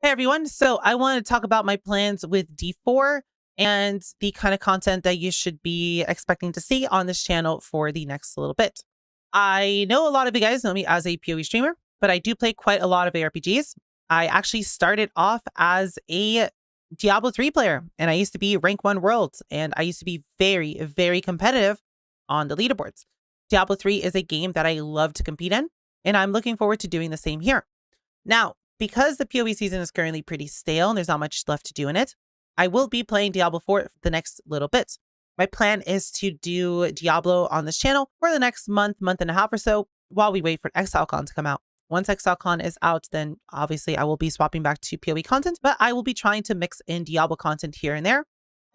Hey everyone. So I want to talk about my plans with D4 and the kind of content that you should be expecting to see on this channel for the next little bit. I know a lot of you guys know me as a PoE streamer, but I do play quite a lot of ARPGs. I actually started off as a Diablo 3 player, and I used to be rank 1 worlds, and I used to be very, very competitive on the leaderboards. Diablo 3 is a game that I love to compete in, and I'm looking forward to doing the same here. Now, because the PoE season is currently pretty stale and there's not much left to do in it, I will be playing Diablo 4 for the next little bit. My plan is to do Diablo on this channel for the next month and a half or so while we wait for ExileCon to come out. Once ExileCon is out, then obviously I will be swapping back to PoE content, but I will be trying to mix in Diablo content here and there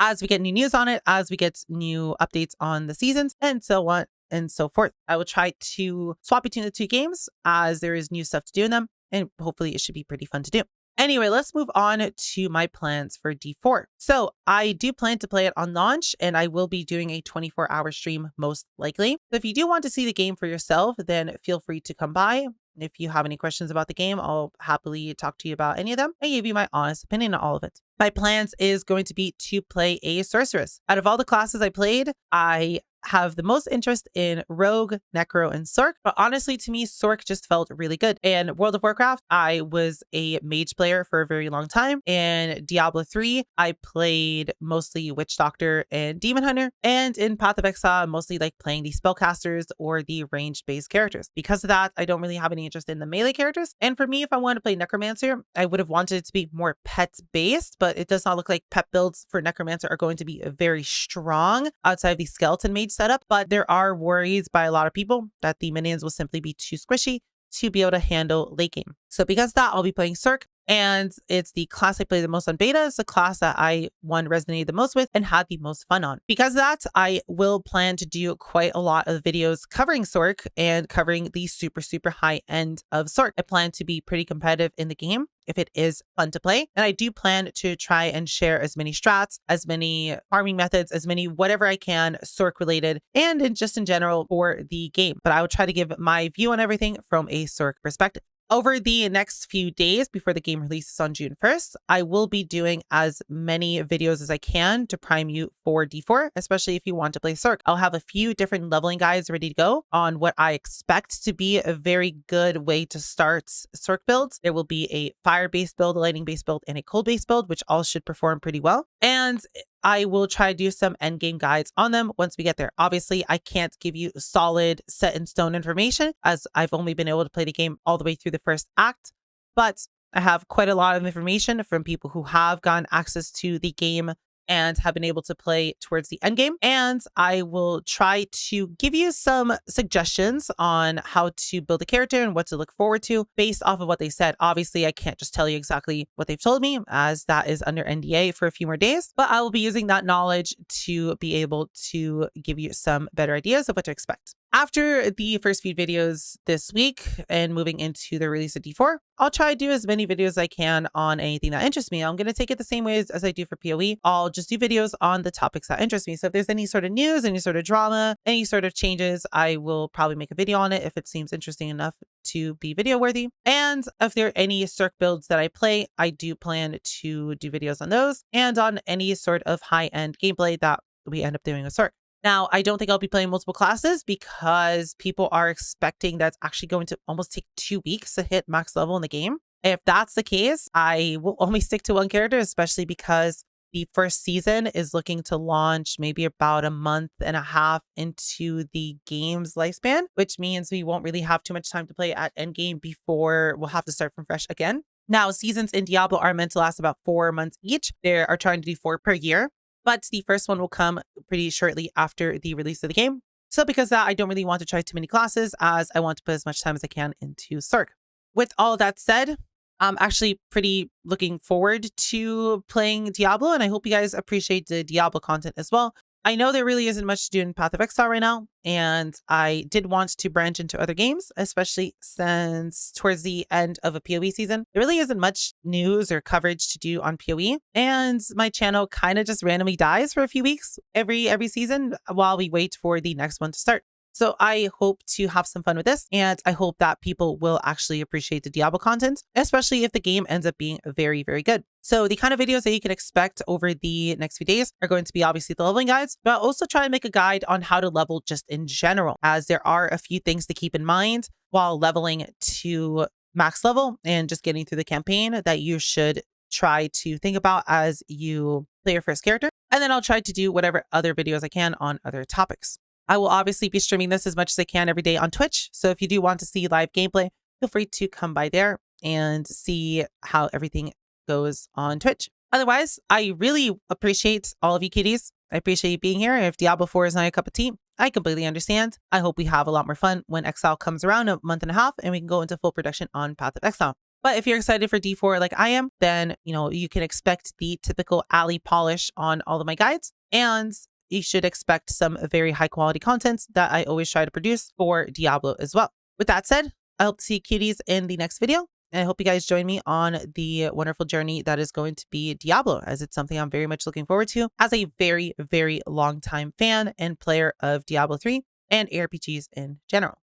as we get new news on it, as we get new updates on the seasons, and so on and so forth. I will try to swap between the two games as there is new stuff to do in them, and hopefully it should be pretty fun to do. Anyway, let's move on to my plans for D4. So I do plan to play it on launch, and I will be doing a 24-hour stream most likely. So if you do want to see the game for yourself, then feel free to come by. If you have any questions about the game, I'll happily talk to you about any of them and give you my honest opinion on all of it. My plans is going to be to play a sorceress. Out of all the classes I played, I have the most interest in Rogue, Necro, and Sorc. But honestly, to me, Sorc just felt really good. In World of Warcraft, I was a mage player for a very long time. In Diablo 3, I played mostly Witch Doctor and Demon Hunter. And in Path of Exile, I mostly like playing the spellcasters or the ranged-based characters. Because of that, I don't really have any interest in the melee characters. And for me, if I wanted to play Necromancer, I would have wanted it to be more pet-based, but it does not look like pet builds for Necromancer are going to be very strong outside of the skeleton mage setup, but there are worries by a lot of people that the minions will simply be too squishy to be able to handle late game. So because of that, I'll be playing Sorc, and it's the class I play the most on beta. It's the class that I resonated the most with and had the most fun on. Because of that, I will plan to do quite a lot of videos covering Sorc and covering the super high end of Sorc. I plan to be pretty competitive in the game if it is fun to play. And I do plan to try and share as many strats, as many farming methods, as many whatever I can Sorc related and just in general for the game. But I will try to give my view on everything from a Sorc perspective. Over the next few days before the game releases on June 1st, I will be doing as many videos as I can to prime you for D4, especially if you want to play Sorc. I'll have a few different leveling guides ready to go on what I expect to be a very good way to start Sorc builds. There will be a fire-based build, a lightning-based build, and a cold-based build, which all should perform pretty well. And I will try to do some endgame guides on them once we get there. Obviously, I can't give you solid set in stone information as I've only been able to play the game all the way through the first act, but I have quite a lot of information from people who have gotten access to the game and have been able to play towards the end game. And I will try to give you some suggestions on how to build a character and what to look forward to based off of what they said. Obviously, I can't just tell you exactly what they've told me as that is under NDA for a few more days, but I will be using that knowledge to be able to give you some better ideas of what to expect. After the first few videos this week and moving into the release of D4, I'll try to do as many videos as I can on anything that interests me. I'm going to take it the same way as I do for PoE. I'll just do videos on the topics that interest me. So if there's any sort of news, any sort of drama, any sort of changes, I will probably make a video on it if it seems interesting enough to be video worthy. And if there are any Sorc builds that I play, I do plan to do videos on those and on any sort of high-end gameplay that we end up doing with Sorc. Now, I don't think I'll be playing multiple classes because people are expecting that's actually going to almost take 2 weeks to hit max level in the game. If that's the case, I will only stick to one character, especially because the first season is looking to launch maybe about a month and a half into the game's lifespan, which means we won't really have too much time to play at endgame before we'll have to start from fresh again. Now, seasons in Diablo are meant to last about 4 months each. They are trying to do 4 per year. But the first one will come pretty shortly after the release of the game. So because of that, I don't really want to try too many classes as I want to put as much time as I can into Sorc. With all that said, I'm actually pretty looking forward to playing Diablo, and I hope you guys appreciate the Diablo content as well. I know there really isn't much to do in Path of Exile right now, and I did want to branch into other games, especially since towards the end of a PoE season, there really isn't much news or coverage to do on PoE, and my channel kind of just randomly dies for a few weeks every season while we wait for the next one to start. So I hope to have some fun with this, and I hope that people will actually appreciate the Diablo content, especially if the game ends up being very, very good. So the kind of videos that you can expect over the next few days are going to be obviously the leveling guides, but I'll also try and make a guide on how to level just in general, as there are a few things to keep in mind while leveling to max level and just getting through the campaign that you should try to think about as you play your first character. And then I'll try to do whatever other videos I can on other topics. I will obviously be streaming this as much as I can every day on Twitch. So if you do want to see live gameplay, feel free to come by there and see how everything goes on Twitch. Otherwise, I really appreciate all of you kitties. I appreciate you being here. If Diablo 4 is not your cup of tea, I completely understand. I hope we have a lot more fun when Exile comes around a month and a half and we can go into full production on Path of Exile. But if you're excited for D4 like I am, then, you can expect the typical Allie polish on all of my guides. And you should expect some very high quality content that I always try to produce for Diablo as well. With that said, I hope to see you kitties in the next video. And I hope you guys join me on the wonderful journey that is going to be Diablo, as it's something I'm very much looking forward to as a very, very long time fan and player of Diablo 3 and ARPGs in general.